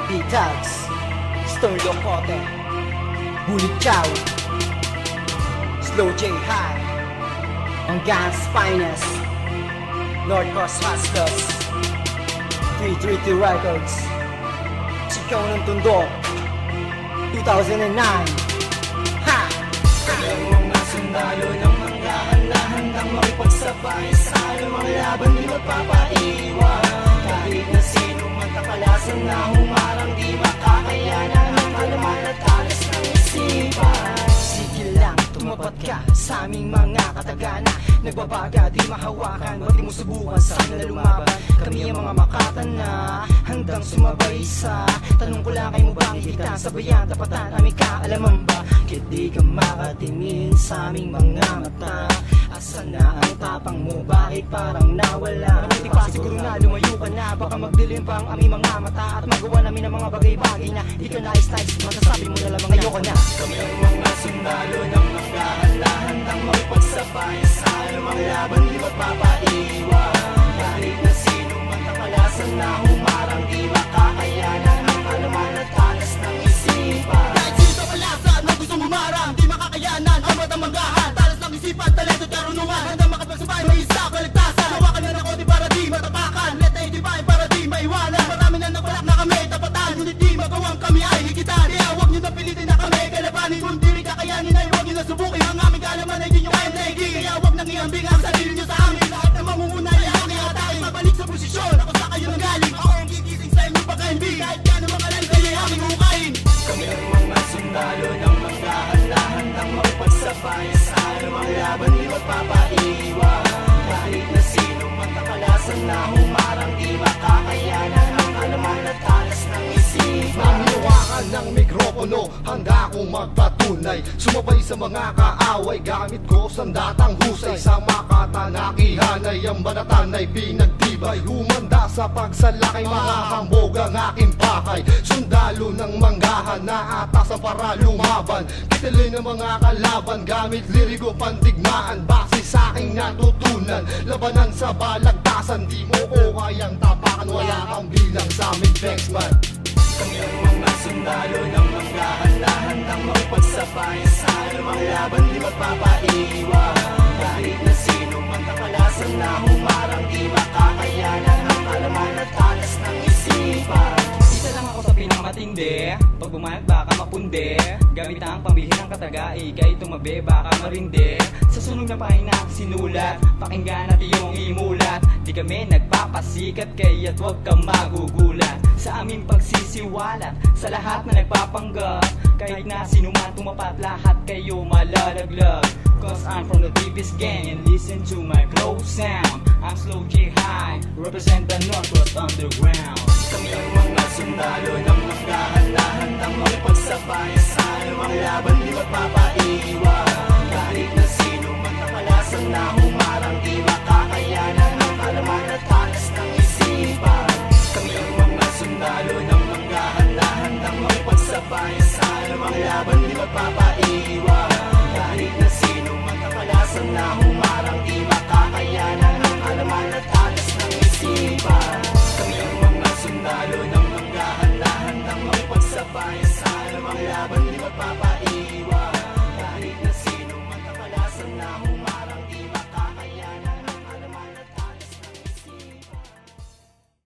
B-Tags, Stone Locote, Bullet Chow, Slow J High, ang Gang's Finest, North Coast Hustlers, 332 Records, Sikaw ng Tondo, 2009. Ha! Kami ang mga sundalo ng mga handa-handang makipagsabay sa anumang laban, di magpapaiwan. Kahit na sino man takalasan na humarang, di makakayanan ang kalaman at talas ng isipan. Sige lang, tumapat ka sa aming mga katagana. Nagbabaga, di mahawakan, ba't di mo subukan sa amin na lumaban? Kami ang mga makatana, handang sumabay sa tanong ko lang, kayo mo bang ikitan? Sabayan, tapatan, aming kaalaman ba? Bakit di ka makatingin sa aming mga mata? Asan na ang tapang mo? Bakit parang nawala? Mabuti pa siguro na lumayo ka na, baka magdilim pa ang aming mga mata at magawa namin ang mga bagay-bagay na di ka nais-nais. Masasabi mo na lamang ayoko na. Kami ang mga sundalo ng mga handa-handang makipagsabay sa anumang laban, di magpapaiwan. Kahit na sino man takalasan na humarang, di makakayanan ang kalaman at talas ng isipan. Kahit sino takalasan na gusto humarang, di makakayanan ang batang manggahan. Talas ng isipan, talento at karunungan, handang makapagsabay, may isa kaligtasan. Hawakan na ako di para di matapakan, let na itibay para di maiwanan. Marami na nagbalak na kami tapatan, ngunit di magawang kami ay higitan. Kaya huwag nyo na pilitin na kami kalabanin, kung di rin kakayanin ay huwag nyo na subukin. Ang aming kalaman ay di nyo kayang naigin, kaya huwag nang iambing ang sarili nyo sa amin. Lahat na mangunguna ay aking atake, mabalik sa posisyon, ako sa kayo nang galing. Ako ang gigising sa inyo pagkahimbing, kahit gano'ng makalal kayo ay aming hukayin. Kami ang mga sundalo ng mga handa-handang makipagsabay sa anumang laban, di magpapaiwan. Kahit na sino man takalasan na humarang, di makakayanan ang kalaman at talas ng isipan. Hinawakan ng mikropono, handa akong magpatunay. Sumabay sa mga kaaway, gamit ko sandatang husay. Sa makatanakihan ay ang banatan ay pinagtibay. Humanda sa pagsalakay, mga hambog ang aking pakay. Sundalo ng manggahan na atasan para lumaban. Kitilin ng mga kalaban, gamit lirigo pandigmaan. Base sa aking natutunan, labanan sa balagtasan. Di mo ko kayang tapakan, wala kang bilang sa aming Bexman. Kami ang mga sundalo ng mga handa-handang makipagsabay sa anumang laban, di magpapaiwan. Kahit na sino man takalasan na humarang, di makakayanan ang kalaman at talas ng isipan. Isa lang ako sa pinakamatindi, pag bumayag baka mapundi. Gamit ang pambihinang katagai, kahit tumabi baka marindi. Sa sunog na pahina sinulat, pakinggan natin yung imulat. Di kami nagpapasikat, kaya't huwag kang magugulat sa aming pagsisiwalat, sa lahat na nagpapanggap. Kahit na sino man tumapat, lahat kayo malalaglag. Cause I'm from the deepest gang and listen to my close sound. I'm Slow J High, represent the Northwest Underground. Kami ang mga sundalo ng mga handa-handang makipagsabay sa anumang laban, di magpapaiwan. Kahit na sino man takalasan na humarang, di makakayanan ang kalaman at talas ng isipan. Kami ang mga sundalo ng mga handa-handang makipagsabay sa anumang laban, di magpapaiwan.